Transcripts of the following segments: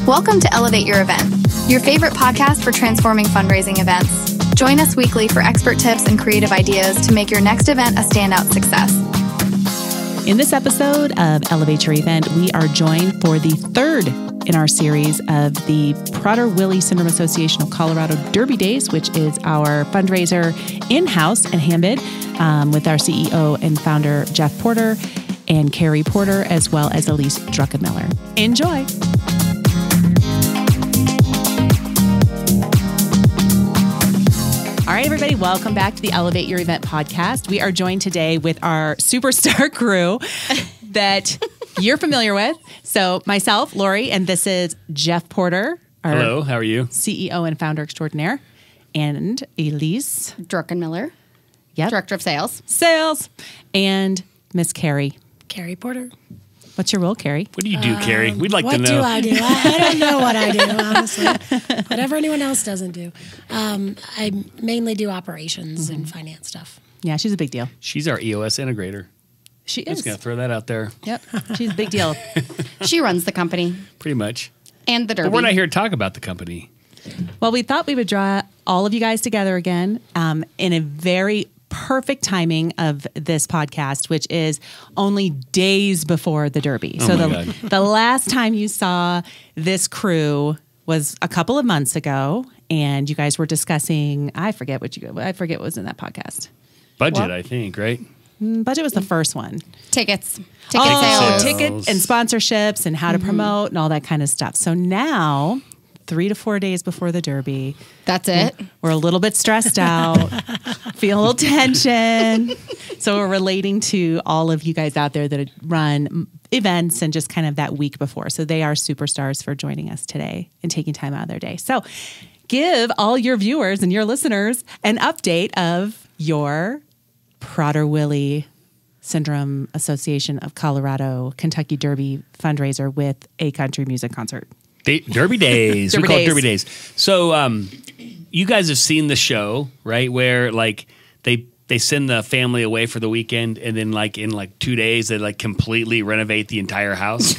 Welcome to Elevate Your Event, your favorite podcast for transforming fundraising events. Join us weekly for expert tips and creative ideas to make your next event a standout success. In this episode of Elevate Your Event, we are joined for the third in our series of the Prader-Willi Syndrome Association of Colorado Derby Days, which is our fundraiser in-house at Handbid with our CEO and founder, Jeff Porter, and Carrie Porter, as well as Elise Druckenmiller. Enjoy. All right, everybody, welcome back to the Elevate Your Event podcast. We are joined today with our superstar crew that you're familiar with. So myself, Lori, and this is Jeff Porter. Hello, how are you? CEO and founder extraordinaire. And Elise Druckenmiller. Yep. Director of Sales. Sales. And Miss Carrie. Carrie Porter. What's your role, Carrie? What do you do, Carrie? We'd like to know. What do I do? I don't know what I do, honestly. Whatever anyone else doesn't do. I mainly do operations and finance stuff. Yeah, she's a big deal. She's our EOS integrator. She I'm is. just going to throw that out there. Yep, she's a big deal. She runs the company Pretty much. and the Derby. But we're not here to talk about the company. Well, we thought we would draw all of you guys together again in a very perfect timing of this podcast, which is only days before the Derby. Oh so my God. the last time you saw this crew was a couple of months ago, and you guys were discussing, I forget what was in that podcast. Budget, I think, right? Budget was the first one. Tickets. sales. Ticket and sponsorships and how to promote and all that kind of stuff. So now, 3 to 4 days before the Derby, That's it. we're a little bit stressed out, feel a little tension. So we're relating to all of you guys out there that run events and just kind of that week before. So they are superstars for joining us today and taking time out of their day. So give all your viewers and your listeners an update of your Prader-Willi Syndrome Association of Colorado Kentucky Derby fundraiser with a country music concert. Derby Days. Derby we call Days. it Derby Days. So you guys have seen the show, right? Where like they send the family away for the weekend, and then like in like 2 days they like completely renovate the entire house.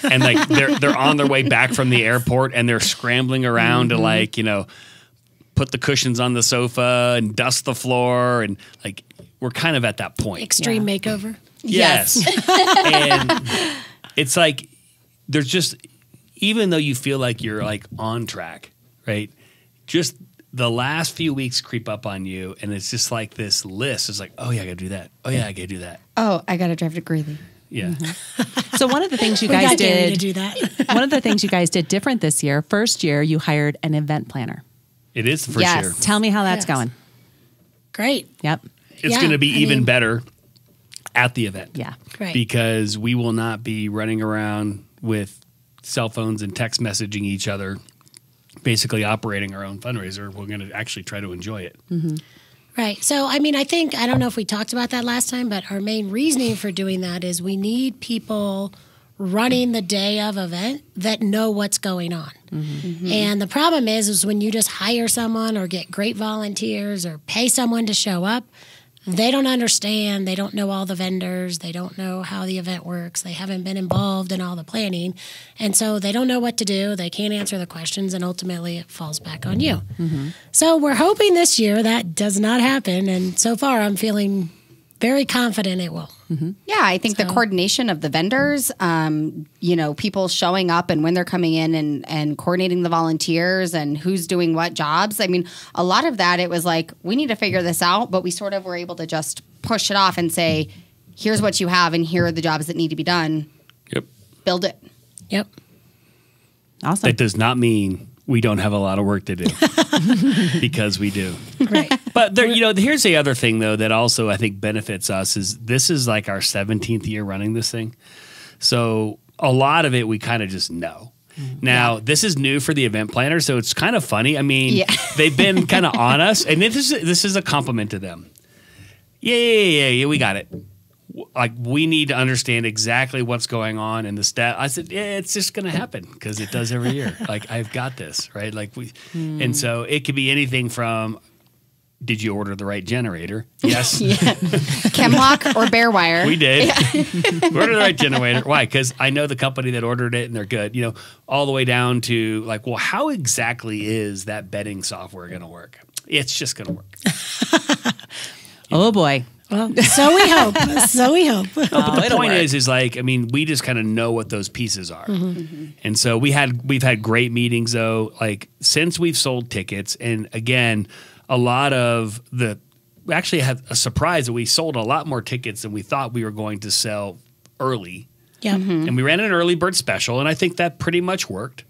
And like they're on their way back from the airport, and they're scrambling around to like, you know, put the cushions on the sofa and dust the floor, and like we're kind of at that point. Extreme makeover. Yes. And it's like there's just, even though you feel like you're like on track, right? Just the last few weeks creep up on you, and it's just like this list. It's like, oh yeah, I gotta do that. Oh yeah, I gotta do that. Oh, I got to drive to Greeley. Yeah. So one of the things you We guys got Gary to did, do that. one of the things you guys did different this year, first year you hired an event planner. It is the first Yes. year. Tell me how that's Yes. going. Great. Yep. It's Yeah, gonna be I even mean- better at the event. Yeah. Right. Because we will not be running around with cell phones and text messaging each other, basically operating our own fundraiser. We're going to actually try to enjoy it. Right. So, I mean, I don't know if we talked about that last time, but our main reasoning for doing that is we need people running the day of event that know what's going on. And the problem is when you just hire someone or get great volunteers or pay someone to show up, they don't understand. They don't know all the vendors. They don't know how the event works. They haven't been involved in all the planning. And so they don't know what to do. They can't answer the questions, and ultimately it falls back on you. So we're hoping this year that does not happen. And so far I'm feeling very confident it will. Yeah, I think the coordination of the vendors, you know, people showing up and when they're coming in and coordinating the volunteers and who's doing what jobs. I mean, a lot of that, it was like, we need to figure this out, but we sort of were able to just push it off and say, here's what you have and here are the jobs that need to be done. Yep. Build it. Yep. Awesome. That does not mean we don't have a lot of work to do, because we do. Right. But there, you know, here's the other thing though that also I think benefits us is this is like our 17th year running this thing, so a lot of it we kind of just know. Now this is new for the event planner, so it's kind of funny. I mean, they've been kind of on us, and this is a compliment to them. Yeah, we got it. Like, we need to understand exactly what's going on in the stat. I said, yeah, it's just going to happen because it does every year. Like, I've got this, right? Like and so it could be anything from did you order the right generator? Yes. Chemlock or bare wire? We did. We ordered the right generator. Why? Because I know the company that ordered it and they're good. You know, all the way down to like, well, how exactly is that betting software going to work? It's just going to work. Oh boy. Well, so we hope. So we hope. But the point is like, I mean, we just kind of know what those pieces are. And so we've had great meetings though, like since we've sold tickets. And again, a lot of we actually had a surprise that we sold a lot more tickets than we thought we were going to sell early. Yeah. And we ran an early bird special, and I think that pretty much worked,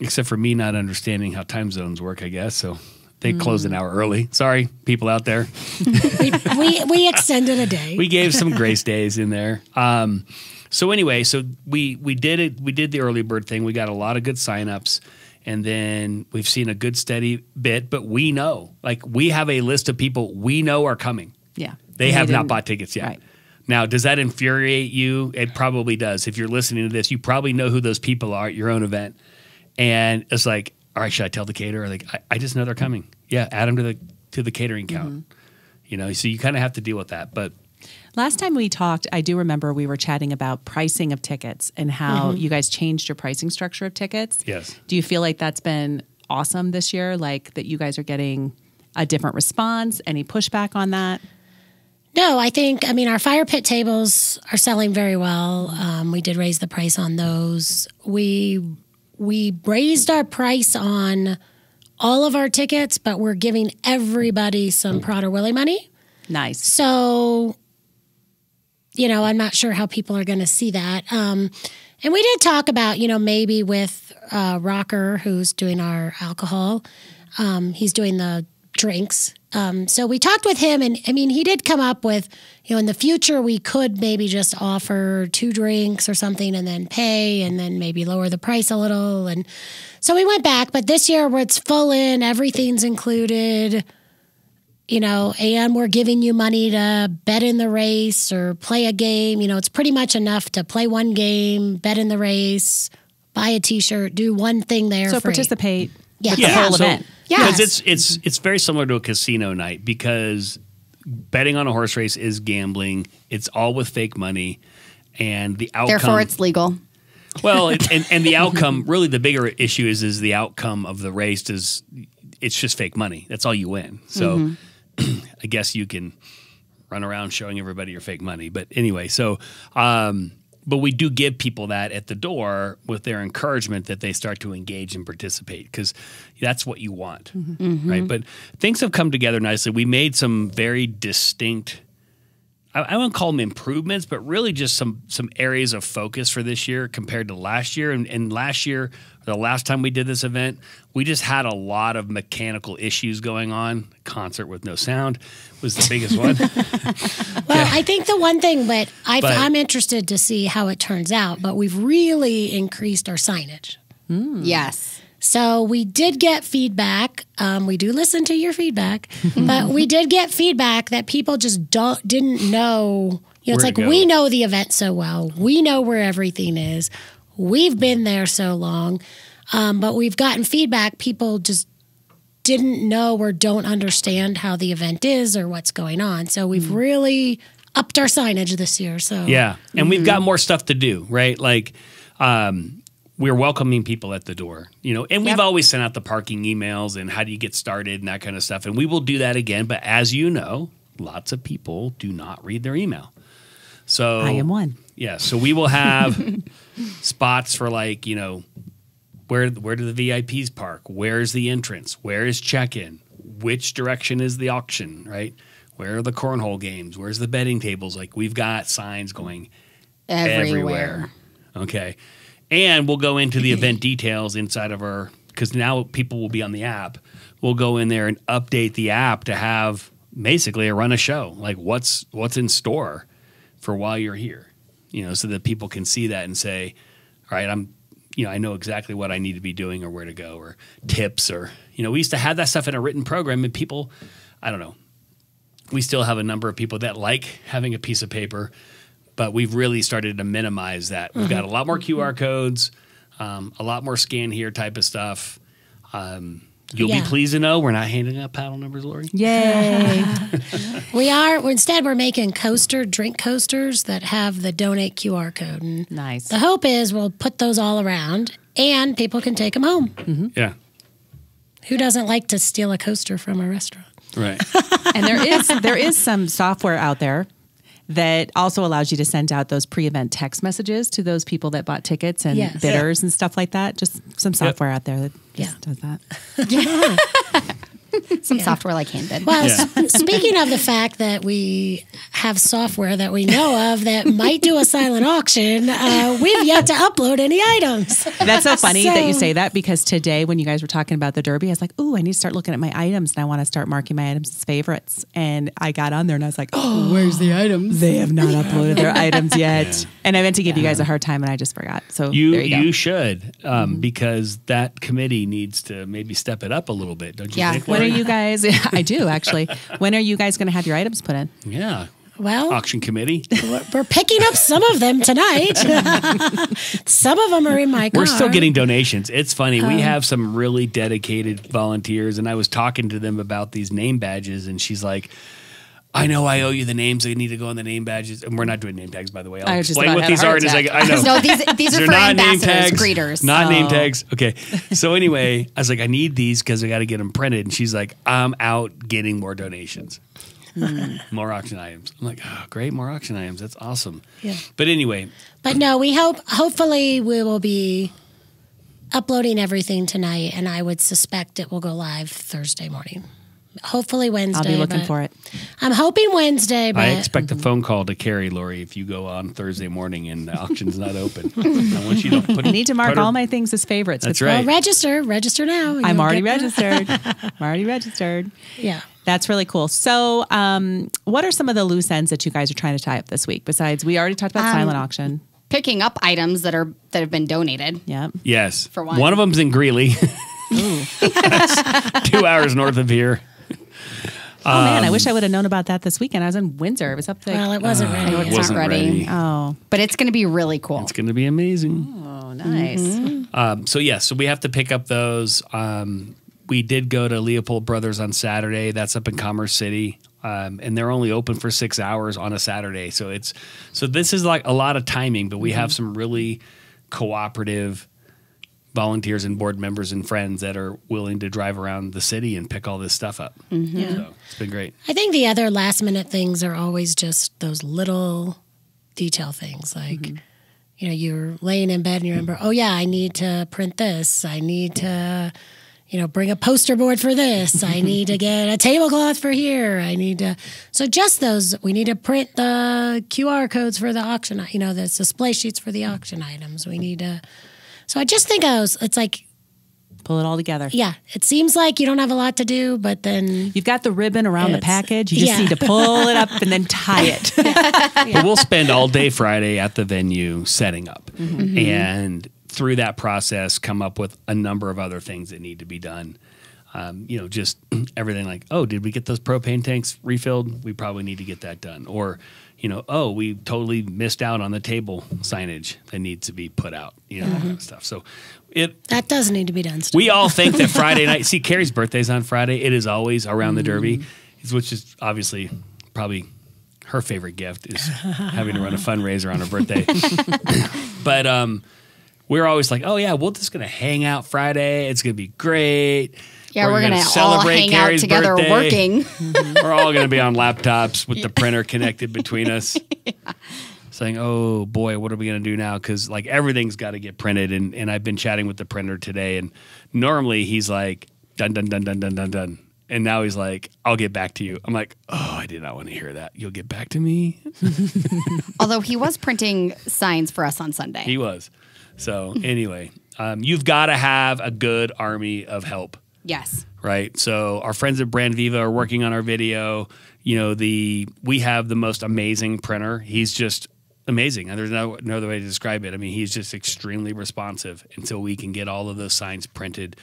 except for me not understanding how time zones work, I guess. So they closed an hour early. Sorry, people out there. we extended a day. We gave some grace days in there. So anyway, so we did it. We did the early bird thing. We got a lot of good signups. And then we've seen a good steady bit, but we know, like we have a list of people we know are coming. Yeah. They have not bought tickets yet. Right. Now, does that infuriate you? It probably does. If you're listening to this, you probably know who those people are at your own event. And it's like, all right, should I tell the caterer? Like, I just know they're coming. Yeah, add them to the catering count. You know, so you kind of have to deal with that. But last time we talked, I do remember we were chatting about pricing of tickets and how you guys changed your pricing structure of tickets. Yes. Do you feel like that's been awesome this year? Like that you guys are getting a different response? Any pushback on that? No, I mean, our fire pit tables are selling very well. We did raise the price on those. We raised our price on all of our tickets, but we're giving everybody some Prod or Willie money. Nice. So, you know, I'm not sure how people are going to see that. And we did talk about, you know, maybe with Rocker, who's doing our alcohol, he's doing the drinks. So we talked with him, and I mean, he did come up with, you know, in the future we could maybe just offer 2 drinks or something and then pay and then maybe lower the price a little. And so we went back, but this year it's full in, everything's included, you know, and we're giving you money to bet in the race or play a game. You know, it's pretty much enough to play one game, bet in the race, buy a T-shirt, do one thing there. So free. participate Yeah. with the whole event. Yes. Because it's very similar to a casino night because betting on a horse race is gambling. It's all with fake money, and the outcome. Therefore, it's legal. Well, and the outcome. Really, the bigger issue is the outcome of the race. It's just fake money. That's all you win. So, I guess you can run around showing everybody your fake money. But anyway, so. But we do give people that at the door with their encouragement that they start to engage and participate because that's what you want, right? But things have come together nicely. We made some very distinct, I won't call them improvements, but really just some areas of focus for this year compared to last year. And last year, the last time we did this event, we just had a lot of mechanical issues going on. Concert with no sound was the biggest one. Well, I think the one thing, but I'm interested to see how it turns out, but we've really increased our signage. Yes. So we did get feedback. We do listen to your feedback, but we did get feedback that people just didn't know. You know, it's like we know the event so well. We know where everything is. We've been there so long, but we've gotten feedback. People just didn't know or don't understand how the event is or what's going on. So we've really upped our signage this year. So yeah, and we've got more stuff to do, right? Like we're welcoming people at the door, you know, and we've always sent out the parking emails and how do you get started and that kind of stuff. And we will do that again. But as you know, lots of people do not read their email. So I am one. Yeah. So we will have spots for like, you know, where do the VIPs park? Where's the entrance? Where is check-in? Which direction is the auction, right? Where are the cornhole games? Where's the betting tables? Like we've got signs going everywhere. Okay. And we'll go into the event details inside of our, because now people will be on the app. We'll go in there and update the app to have basically run a show, like what's in store for while you're here, you know, so that people can see that and say, all right, I know exactly what I need to be doing or where to go or tips or, you know, we used to have that stuff in a written program and people, I don't know, we still have a number of people that like having a piece of paper, but we've really started to minimize that. We've got a lot more QR codes, a lot more scan here type of stuff. You'll be pleased to know we're not handing out paddle numbers, Lori. Yay. We're making drink coasters that have the donate QR code. And Nice. the hope is we'll put those all around and people can take them home. Yeah. Who doesn't like to steal a coaster from a restaurant? Right. And there is some software out there that also allows you to send out those pre-event text messages to those people that bought tickets and Yes. bidders and stuff like that. Just some software out there that just does that. Some software like Handbid. Well, speaking of the fact that we have software that we know of that might do a silent auction, we've yet to upload any items. That's so funny that you say that, because today when you guys were talking about the Derby, I was like, "Ooh, I need to start looking at my items and I want to start marking my items as favorites." And I got on there and I was like, "Oh, where's the items? They have not uploaded their items yet." And I meant to give you guys a hard time and I just forgot. So there you go. You should, because that committee needs to maybe step it up a little bit, don't you think? When are Lori? you guys? I do actually. When are you guys going to have your items put in? Yeah. Well, Auction committee. we're picking up some of them tonight. Some of them are in my car. We're still getting donations. It's funny. We have some really dedicated volunteers, and I was talking to them about these name badges, and she's like, I know I owe you the names. I need to go on the name badges. And we're not doing name tags, by the way. I'll explain what these are in a second. I know. No, these are for not name ambassadors, tags, greeters. Not name tags. Okay. So anyway, I was like, I need these because I got to get them printed. And she's like, I'm out getting more donations. More auction items. I'm like, oh, great, more auction items. That's awesome. Yeah. But anyway. But no, hopefully we will be uploading everything tonight, and I would suspect it will go live Thursday morning. Hopefully Wednesday. I'll be looking for it. I'm hoping Wednesday, but I expect a phone call to Carrie, Lori, if you go on Thursday morning and the auction's not open. I want you to put I need to mark all my things as favorites. That's well, right. register now. I'm already registered. I'm already registered. Yeah. That's really cool. So what are some of the loose ends that you guys are trying to tie up this week? Besides, we already talked about silent auction. Picking up items that have been donated. Yeah. Yes. For one. One of them's in Greeley. 2 hours north of here. Oh man, I wish I would have known about that this weekend. I was in Windsor. It was up there. Well, it wasn't ready. It's wasn't not ready. Oh, But it's going to be really cool. It's going to be amazing. oh, nice. So we have to pick up those. We did go to Leopold Brothers on Saturday. That's up in Commerce City. And they're only open for 6 hours on a Saturday. So this is like a lot of timing, but we have some really cooperative volunteers and board members and friends that are willing to drive around the city and pick all this stuff up. Yeah. So it's been great. I think the other last minute things are always just those little detail things, like you're laying in bed and you remember, oh yeah, I need to print this. I need to bring a poster board for this. I need to get a tablecloth for here. So just those, we need to print the QR codes for the auction, the display sheets for the auction items. So I just think it's like, Pull it all together. yeah, it seems like you don't have a lot to do, but then You've got the ribbon around the It's- package. You just need to pull it up and then tie it. But we'll spend all day Friday at the venue setting up. And through that process, come up with a number of other things that need to be done. Just everything like, oh, did we get those propane tanks refilled? We probably need to get that done. Or, oh, we totally missed out on the table signage that needs to be put out, that kind of stuff. So that does need to be done still. we all think that Friday night, see, Carrie's birthday's on Friday. It is always around the Derby, which is obviously probably her favorite gift is having to run a fundraiser on her birthday. But we're always like, oh, yeah, we're just going to hang out Friday. It's going to be great. Yeah, we're going to all hang out together working. We're all going to be on laptops with the printer connected between us. Saying, oh, boy, what are we going to do now? Because, everything's got to get printed. And I've been chatting with the printer today. And normally he's like, done, done, done, done, done, done, done. And now he's like, I'll get back to you. I'm like, oh, I did not want to hear that. You'll get back to me? Although he was printing signs for us on Sunday. He was. So anyway, you've got to have a good army of help. Yes. Right. So our friends at Brand Viva are working on our video. We have the most amazing printer. He's just amazing. And there's no other way to describe it. I mean, he's just extremely responsive until we can get all of those signs printed.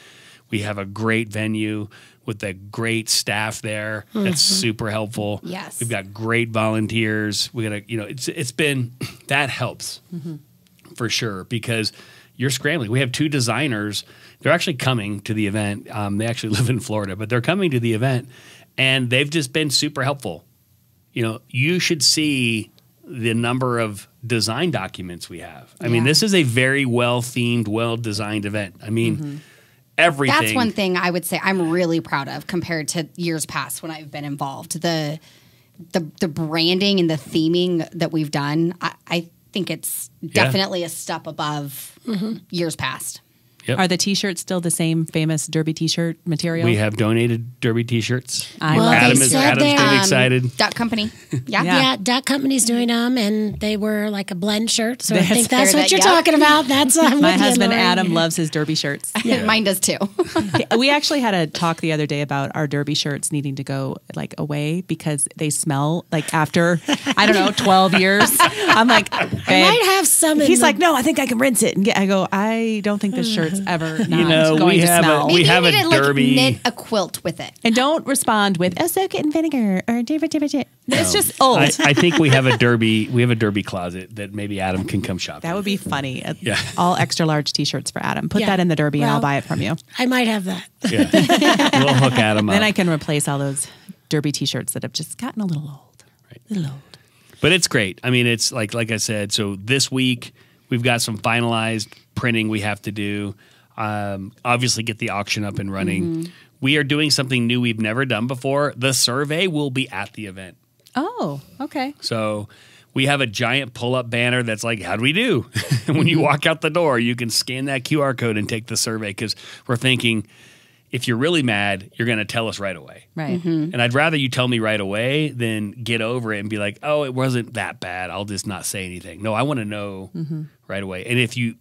We have a great venue with a great staff there. That's super helpful. Yes. We've got great volunteers. We got to, it's been, that helps for sure, because you're scrambling. We have 2 designers. They're actually coming to the event. They actually live in Florida, but they're coming to the event, and they've just been super helpful. You know, you should see the number of design documents we have. I mean, this is a very well-themed, well-designed event. I mean, everything. That's one thing I would say I'm really proud of compared to years past when I've been involved. The branding and the theming that we've done, I think it's definitely a step above years past. Yep. Are the T-shirts still the same famous Derby T-shirt material? We have donated Derby T-shirts. Adam's pretty excited. Duck Company. Yeah, Duck Company's doing them, and they were like a blend shirt. So I That's think that's fair what you're that- talking about. That's My husband Adam loves his Derby shirts. Mine does too. We actually had a talk the other day about our Derby shirts needing to go like away because they smell like after, I don't know, 12 years. I'm like, I babe. might have some. He's like, no, I think I can rinse it. And I go, I don't think this shirt's ever not going to smell. We have a Maybe you Derby. need to knit a quilt with it. And don't respond with, soak it in vinegar or it's just old. I think we have a Derby. We have a Derby closet that maybe Adam can come shop. That would be funny. Yeah. All extra large T-shirts for Adam. Put that in the Derby and I'll buy it from you. I might have that. Yeah. We'll hook Adam up. Then I can replace all those Derby T-shirts that have just gotten a little old. Right. A little old. But it's great. I mean, it's like I said. So this week we've got some finalized printing we have to do. Obviously, get the auction up and running. We are doing something new we've never done before. The survey will be at the event. Oh, okay. So we have a giant pull-up banner that's like, how do we do? And when you walk out the door, you can scan that QR code and take the survey because we're thinking, if you're really mad, you're going to tell us right away. Right. And I'd rather you tell me right away than get over it and be like, oh, it wasn't that bad. I'll just not say anything. No, I want to know right away. And if you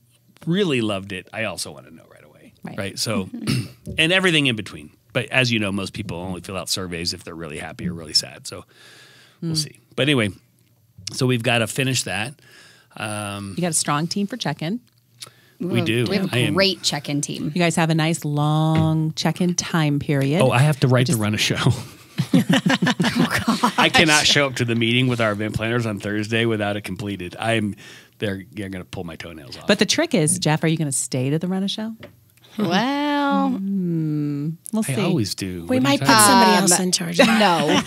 really loved it, I also want to know right away. Right. So, and everything in between. But as you know, most people only fill out surveys if they're really happy or really sad. So we'll see. But anyway, so we've got to finish that. You got a strong team for check-in. We do. We have a great check-in team. You guys have a nice long check-in time period. Oh, I have to write to run a show. I cannot show up to the meeting with our event planners on Thursday without it completed. They're going to pull my toenails off. But the trick is, Jeff, are you going to stay to the run a show? Well, We'll see. I always do. We What are might you put talking somebody else in charge. no.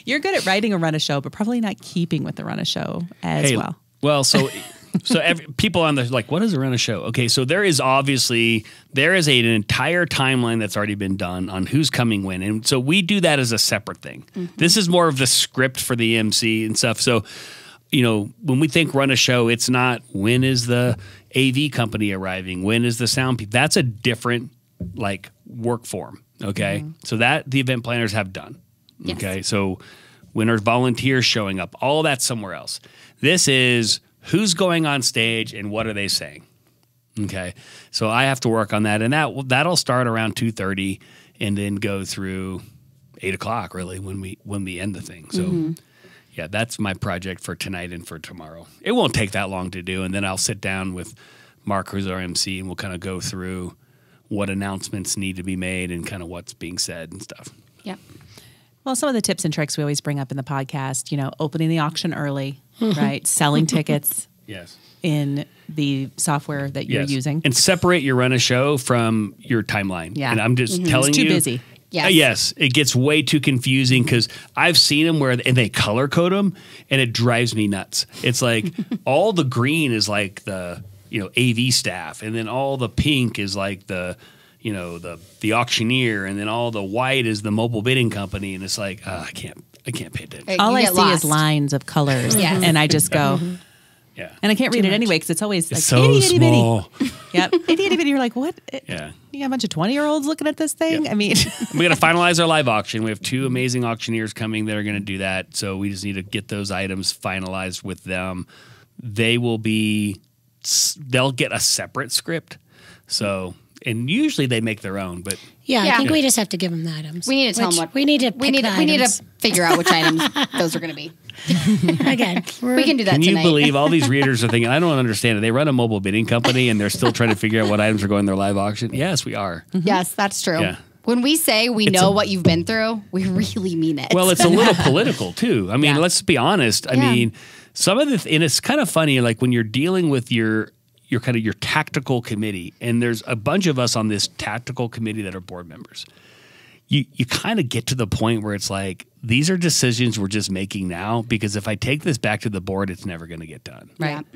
You're good at writing a run a show, but probably not keeping with the run a show as Hey, well. Well, so people on the like, what is a run a show? Okay, so there is an entire timeline that's already been done on who's coming when, and so we do that as a separate thing. This is more of the script for the MC and stuff. So, you know, when we think run a show, it's not when is the AV company arriving, when is the sound people. That's a different like work form. Okay, so that the event planners have done. Yes. Okay, so when are volunteers showing up? All that's somewhere else. This is who's going on stage and what are they saying. Okay, so I have to work on that, and that'll start around 2:30 and then go through 8 o'clock really when we end the thing. So yeah, that's my project for tonight and for tomorrow. It won't take that long to do, and then I'll sit down with Mark, who's our MC, and we'll kind of go through what announcements need to be made and kind of what's being said and stuff. Yep. Well, some of the tips and tricks we always bring up in the podcast, you know, opening the auction early, right? Selling tickets Yes. in the software that you're using. And separate your run a show from your timeline. Yeah. And I'm just telling It's too you. busy. Yes. Yes, it gets way too confusing because I've seen them and they color code them, and it drives me nuts. It's like all the green is like the AV staff, and then all the pink is like the auctioneer, and then all the white is the mobile bidding company, and it's like I can't pay attention. All You I get see lost. is lines of colors, Yes. and I just go, Yeah, and I can't read it anyway because it's always like it's so itty, itty, bitty. small. Yep, itty, itty, bitty. You're like, what? Yeah. You got a bunch of 20-year-olds looking at this thing? Yep. I mean, We're going to finalize our live auction. We have 2 amazing auctioneers coming that are going to do that. So we just need to get those items finalized with them. They'll get a separate script. So, and usually they make their own, but Yeah, Yeah. I think we just have to give them the items. We need to tell them what we need to. we need to figure out which items those are going to be. Again. We can do that can tonight. you believe all these readers are thinking, I don't understand it. They run a mobile bidding company and they're still trying to figure out what items are going in their live auction. Yes, we are. Yes, that's true. Yeah. When we say we know what you've been through, we really mean it. Well, it's a little political too. I mean, Yeah. let's be honest. I mean, some of and it's kind of funny, like when you're dealing with your your kind of your tactical committee, and there's a bunch of us on this tactical committee that are board members. You kind of get to the point where it's like, these are decisions we're just making now, because if I take this back to the board, it's never going to get done. Right.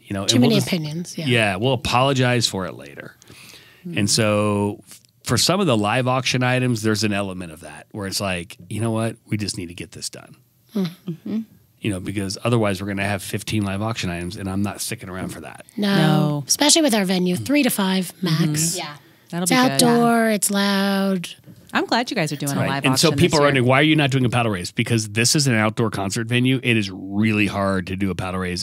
You know, Too many opinions. Yeah. Yeah, we'll apologize for it later. And so for some of the live auction items, there's an element of that where it's like, you know what, we just need to get this done. You know, because otherwise we're going to have 15 live auction items, and I'm not sticking around for that. No. Especially with our venue, 3 to 5 max. Yeah. That'll It's be outdoor. It's loud. I'm glad you guys are doing a live auction. And so people this are year. wondering, why are you not doing a paddle race? Because this is an outdoor concert venue. It is really hard to do a paddle race.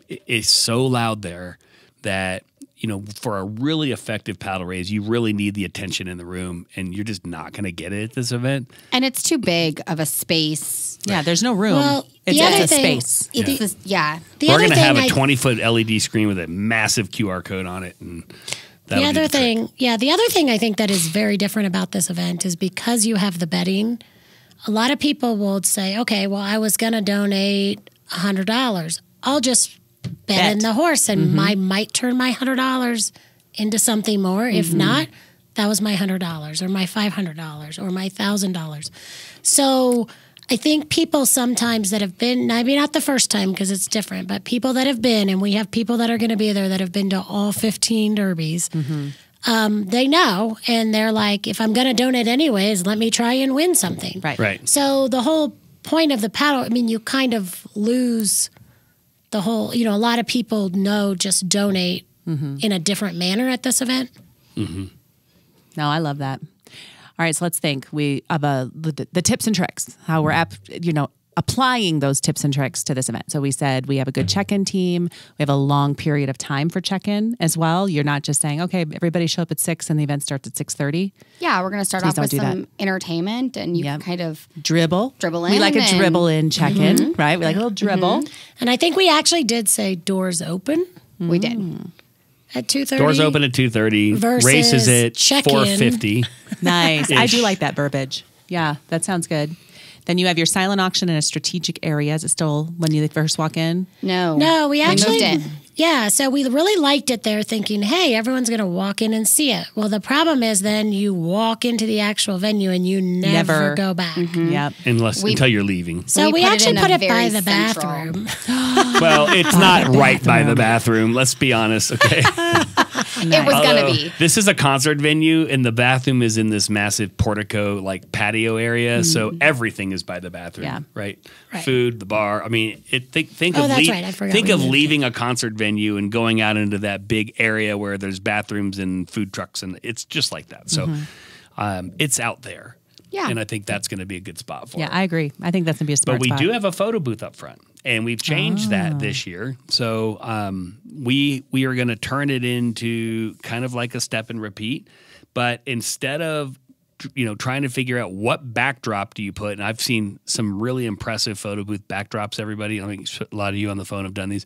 It's so loud there that, you know, for a really effective paddle raise, you really need the attention in the room, and you're just not going to get it at this event. And it's too big of a space. Yeah, there's no room. Well, it's the other a thing- space. Yeah. The We're other going to thing have a I- 20-foot LED screen with a massive QR code on it, and The that'll do other the trick. thing, the other thing I think that is very different about this event is because you have the betting, a lot of people will say, okay, well, I was going to donate $100. I'll just bet in the horse, and I might turn my $100 into something more. If not, that was my $100 or my $500 or my $1,000. So I think people sometimes that have been, maybe not the first time because it's different, but people that have been, and we have people that are going to be there that have been to all 15 derbies, they know, and they're like, if I'm going to donate anyways, let me try and win something. Right. So the whole point of the paddle, I mean, you kind of lose the whole, you know, a lot of people know just donate in a different manner at this event. No, I love that. All right, so let's think. We have the tips and tricks, how we're applying those tips and tricks to this event. So we said we have a good check-in team. We have a long period of time for check-in as well. You're not just saying, okay, everybody show up at 6 and the event starts at 6:30. Yeah, we're going to start Please off don't with do some that. entertainment, and you can kind of Dribble in. We like a and- dribble in check-in, right? We like a little dribble. And I think we actually did say doors open We did. at 2:30. Doors open at 2:30. Versus Races at check-in. 4:50. Nice. I do Ish. like that verbiage. Yeah, that sounds good. Then you have your silent auction in a strategic area. Is it still when you first walk in? No, we actually moved it. Yeah, so we really liked it there, thinking, hey, everyone's going to walk in and see it. Well, the problem is then you walk into the actual venue and you never go back. Yep. Until you're leaving. So We we, put it actually in a put it by very the central- bathroom. Well, it's not right by the bathroom. Let's be honest, okay? It was going to Although, be. This is a concert venue, and the bathroom is in this massive portico, like patio area. So everything is by the bathroom, Yeah. right? Right. Food, the bar. I mean, think Oh, of that's right. I forgot think we of moved leaving a concert venue and going out into that big area where there's bathrooms and food trucks, and it's just like that. So it's out there. Yeah. And I think that's going to be a good spot for Yeah, it. I agree. I think that's going to be a smart But we spot. do have a photo booth up front, and we've changed that this year. So we are going to turn it into kind of like a step and repeat. But instead of trying to figure out what backdrop do you put, and I've seen some really impressive photo booth backdrops. Everybody, I mean, a lot of you on the phone have done these.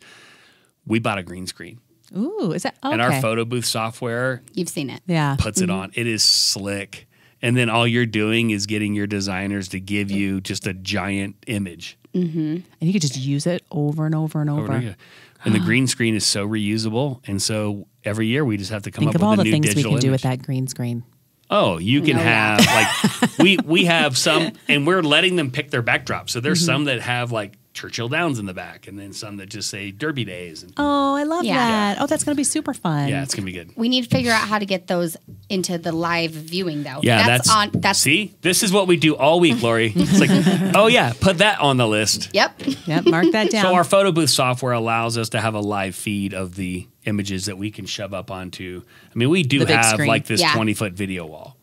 We bought a green screen, Ooh, is that okay? and our photo booth software You've seen it. Yeah. puts it on. It is slick. And then all you're doing is getting your designers to give you just a giant image. And you could just use it over and over and over. And the green screen is so reusable. And so every year we just have to come Think up of with all a the new things we digital can do image. with that green screen. Oh, you can have like we have some, and we're letting them pick their backdrop. So there's some that have like Churchill Downs in the back, and then some that just say Derby Days. And Oh, I love Yeah. that. Oh, that's going to be super fun. yeah, it's gonna be good. We need to figure out how to get those into the live viewing, though. Yeah, that's see, this is what we do all week, Lori. It's like, oh yeah, put that on the list. Yep. Yep, mark that down. So our photo booth software allows us to have a live feed of the images that we can shove up onto. I mean, we do The big have screen. like this Yeah. 20-foot video wall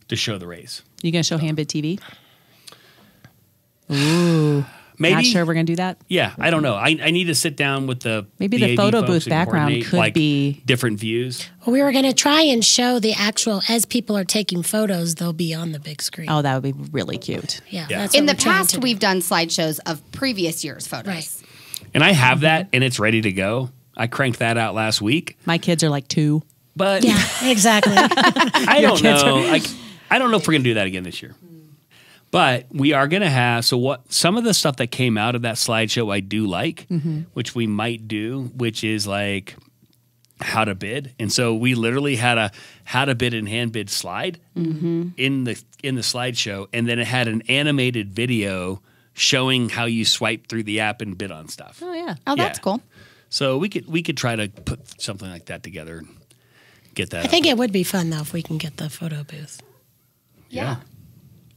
to show the race. You going to show Handbid TV? Ooh. Maybe. Not sure we're going to do that? Yeah, I don't know. I need to sit down with Maybe the AV photo folks booth and background coordinate, could like, be- different views. We were going to try and show the actual, as people are taking photos, they'll be on the big screen. Oh, that would be really cute. Yeah. Yeah. That's In what the we're trying past, to do. we've done slideshows of previous year's photos. Right. And I have that, and it's ready to go. I cranked that out last week, My kids are like 2. but Yeah, exactly. I don't know. I don't know if we're going to do that again this year. But we are going to have, some of the stuff that came out of that slideshow I do like, which we might do, which is like how to bid. And so we literally had a how to bid and Handbid slide in the slideshow. And then it had an animated video showing how you swipe through the app and bid on stuff. Oh, yeah. Oh, that's cool. So we could try to put something like that together and get that. I think it would be fun though if we can get the photo booth. Yeah.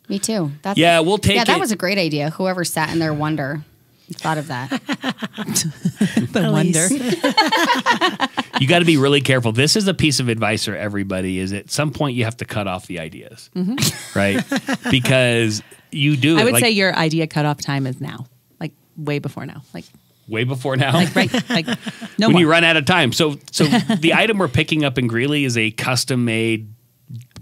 Me too. That's, We'll take it. Yeah, that was a great idea. Whoever sat in their wonder thought of that. The wonder. You got to be really careful. This is a piece of advice for everybody is at some point you have to cut off the ideas, right? Because you do I it would like say your idea cutoff time is now, like way before now. Like way before now. right, like no when more. you run out of time. So the item we're picking up in Greeley is a custom-made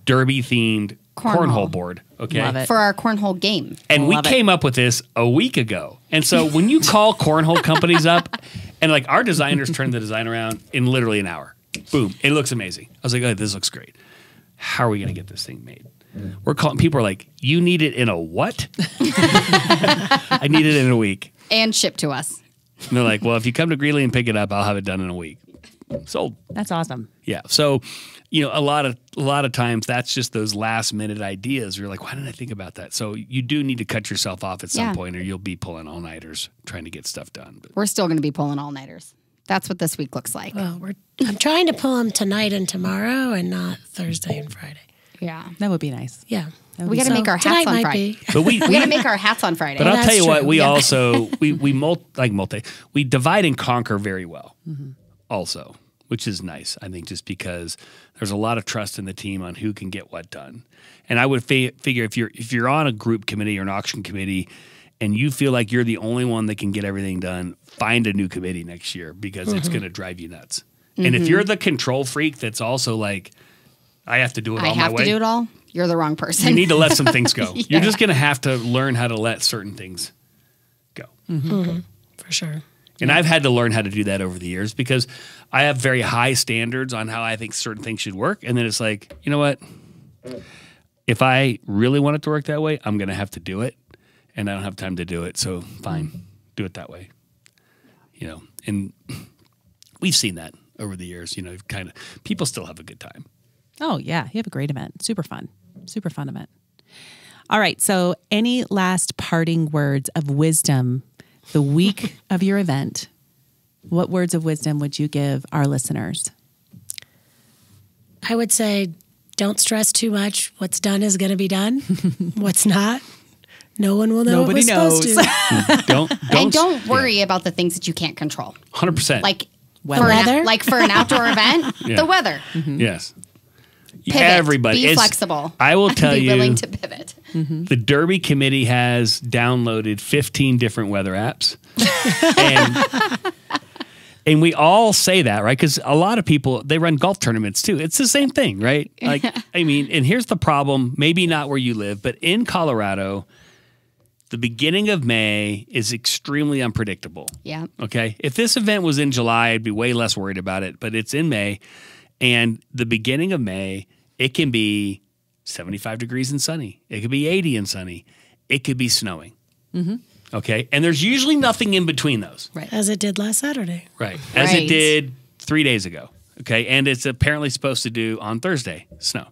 derby-themed cornhole board. Okay. Love it. For our cornhole game. And we Love it. came up with this a week ago. And so when you call cornhole companies up, and like our designers turned the design around in literally an hour. Boom. It looks amazing. I was like, oh, this looks great. How are we going to get this thing made? We're calling, people are like, you need it in a what? I need it in a week. And shipped to us. And they're like, well, if you come to Greeley and pick it up, I'll have it done in a week. Sold. That's awesome. Yeah. So, you know, a lot of times that's just those last minute ideas. You're like, why didn't I think about that? So you do need to cut yourself off at some point or you'll be pulling all-nighters trying to get stuff done. But We're still going to be pulling all-nighters. That's what this week looks like. Well, I'm trying to pull them tonight and tomorrow, and not Thursday and Friday. Yeah. That would be nice. Yeah, We got to make our hats tonight on might Friday. be. but We got to make our hats on Friday. But I'll that's tell you what, true. we Yeah. also we divide and conquer very well. Also, which is nice, I think, just because there's a lot of trust in the team on who can get what done. And I would figure if you're on a group committee or an auction committee and you feel like you're the only one that can get everything done, find a new committee next year because it's going to drive you nuts. And if you're the control freak that's also like, I have to do it I all my have way. to do it all. You're the wrong person. You need to let some things go. You're just going to have to learn how to let certain things go. For sure. And I've had to learn how to do that over the years because I have very high standards on how I think certain things should work. And then it's like, you know what? If I really want it to work that way, I'm going to have to do it. And I don't have time to do it. So fine, do it that way. You know, and we've seen that over the years, you know, kind of people still have a good time. Oh, yeah. You have a great event. Super fun event. All right. So any last parting words of wisdom the week of your event? What words of wisdom would you give our listeners? I would say don't stress too much. What's done is going to be done. What's not, no one will know. Nobody what was knows. supposed to. don't worry about the things that you can't control. 100%. Like Weather? for an outdoor event, the weather. Yes. Pivot. Everybody. Be It's- flexible. I will tell be you. willing to pivot. The Derby Committee has downloaded 15 different weather apps. and we all say that, right? Because a lot of people, they run golf tournaments too. It's the same thing, right? Like, I mean, and here's the problem, maybe not where you live, but in Colorado, the beginning of May is extremely unpredictable. Yeah. Okay. If this event was in July, I'd be way less worried about it, but it's in May. And the beginning of May, it can be 75 degrees and sunny. It could be 80 and sunny. It could be snowing. Okay. And there's usually nothing in between those. Right. As it did last Saturday. Right. As Right. it did 3 days ago. Okay. And it's apparently supposed to do on Thursday, snow.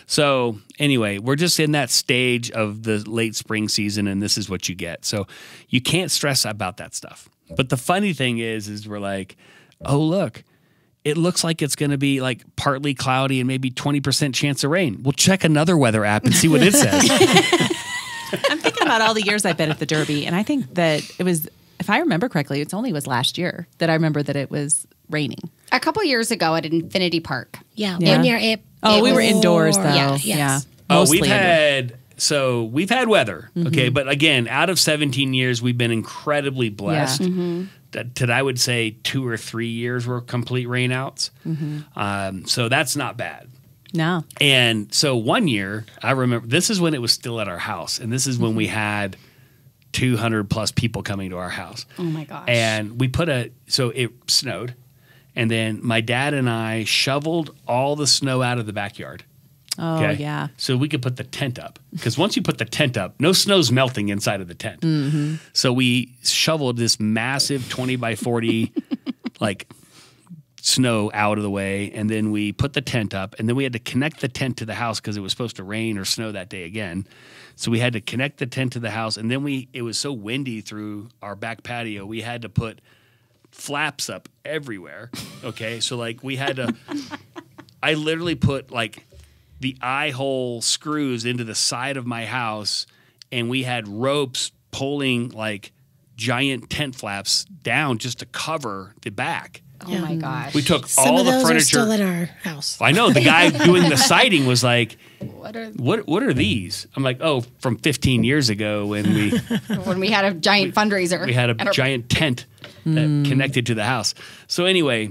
So anyway, we're just in that stage of the late spring season, and this is what you get. So you can't stress about that stuff. But the funny thing is we're like, oh, look, it looks like it's going to be like partly cloudy and maybe 20% chance of rain. We'll check another weather app and see what it says. I'm thinking about all the years I've been at the Derby, and I think that it was, if I remember correctly, it only was last year that I remember that it was raining. A couple years ago at Infinity Park. Yeah. Yeah. 1 year. It We were was- indoors though. Yes. Yeah. Oh, Mostly we've indoors. we've had weather, okay, but again, out of 17 years, we've been incredibly blessed. That I would say 2 or 3 years were complete rainouts, so that's not bad. No. And so 1 year, I remember this is when it was still at our house, and this is when we had 200 plus people coming to our house. Oh my gosh. And we so it snowed, and then my dad and I shoveled all the snow out of the backyard. Oh, yeah. So we could put the tent up. Because once you put the tent up, no snow's melting inside of the tent. So we shoveled this massive 20 by 40, like snow out of the way, and then we put the tent up, and then we had to connect the tent to the house because it was supposed to rain or snow that day again. So we had to connect the tent to the house, and then it was so windy through our back patio, we had to put flaps up everywhere. Okay, so like we had to, I literally put like the eye hole screws into the side of my house, and we had ropes pulling like giant tent flaps down just to cover the back. Oh my gosh. We took Some all of the those furniture. are still in our house. I know the guy doing the siding was like, What are "What are these?" I'm like, "Oh, from 15 years ago when we had a giant fundraiser. we had a giant tent that connected to the house." So anyway,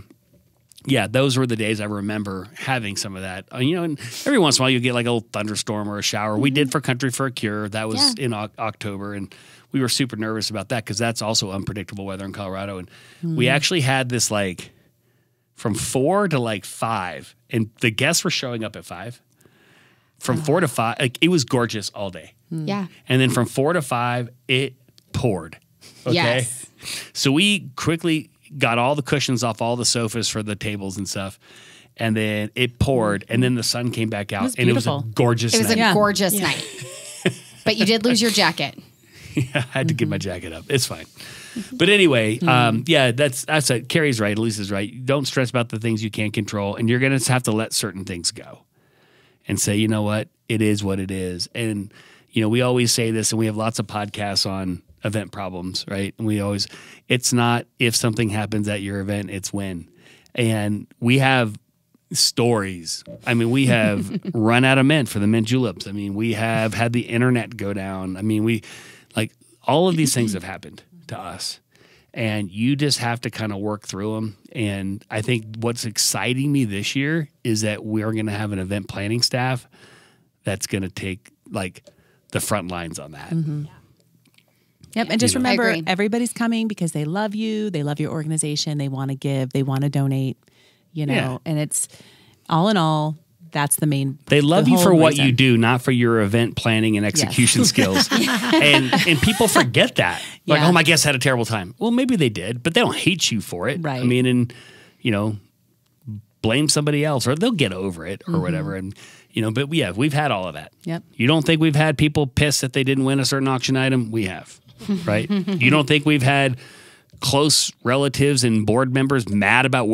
yeah, those were the days I remember having some of that. You know, and every once in a while you get like a little thunderstorm or a shower. We did for Country for a Cure. That was in October, and we were super nervous about that because that's also unpredictable weather in Colorado. And we actually had this like from 4 to like 5, and the guests were showing up at 5. From 4 to 5, like it was gorgeous all day. Yeah. And then from 4 to 5, it poured. Okay. Yes. So we quickly got all the cushions off all the sofas for the tables and stuff. And then it poured, and then the sun came back out, and it was a beautiful. gorgeous It was night. a gorgeous night. But you did lose your jacket. I had to get my jacket up. It's fine. But anyway, yeah, that's it. Carrie's right. Lisa's right. Don't stress about the things you can't control, and you're going to have to let certain things go and say, you know what, it is what it is. And, you know, we always say this, and we have lots of podcasts on event problems, right? And it's not if something happens at your event, it's when. And we have stories. I mean, we have run out of mint for the mint juleps. I mean, we have had the internet go down. I mean, all of these things have happened to us, and you just have to kind of work through them. And I think what's exciting me this year is that we're going to have an event planning staff that's going to take like the front lines on that. Yep. And just remember, agree. everybody's coming because they love you. They love your organization. They want to give. They want to donate, you know, Yeah. and it's all in all, that's the main. They love the you whole for what reason. you do, not for your event planning and execution skills. And people forget that. Like, Yeah. oh, my guests had a terrible time. Well, maybe they did, but they don't hate you for it. Right. I mean, and, you know, blame somebody else, or they'll get over it or whatever. And, you know, but yeah, we've had all of that. Yep. You don't think we've had people pissed that they didn't win a certain auction item? We have, right? You don't think we've had close relatives and board members mad about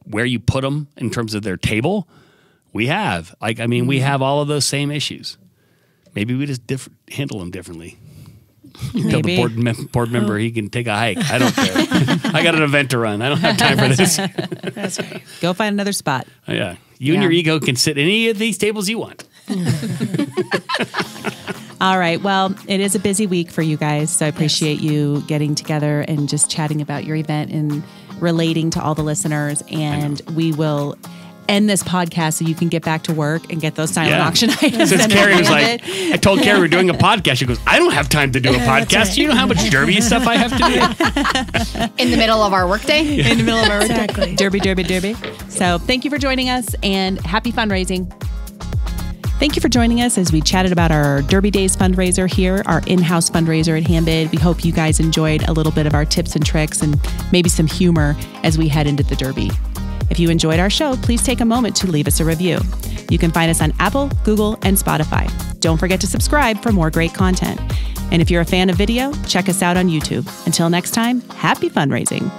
where you put them in terms of their table? We have. Like, I mean, we have all of those same issues. Maybe we just handle them differently. Tell the board member he can take a hike. I don't care. I got an event to run. I don't have time for this. That's right. Go find another spot. Yeah. You and your ego can sit any of these tables you want. All right. Well, it is a busy week for you guys, so I appreciate you getting together and just chatting about your event and relating to all the listeners. And we will end this podcast so you can get back to work and get those silent auction items. Since and Carrie was hand like, it. I told Carrie we're doing a podcast. She goes, I don't have time to do a podcast. right. You know how much derby stuff I have to do? In the middle of our workday. In the middle of our Exactly. derby. So thank you for joining us, and happy fundraising. Thank you for joining us as we chatted about our Derby Days fundraiser here, our in-house fundraiser at Handbid. We hope you guys enjoyed a little bit of our tips and tricks and maybe some humor as we head into the Derby. If you enjoyed our show, please take a moment to leave us a review. You can find us on Apple, Google, and Spotify. Don't forget to subscribe for more great content. And if you're a fan of video, check us out on YouTube. Until next time, happy fundraising.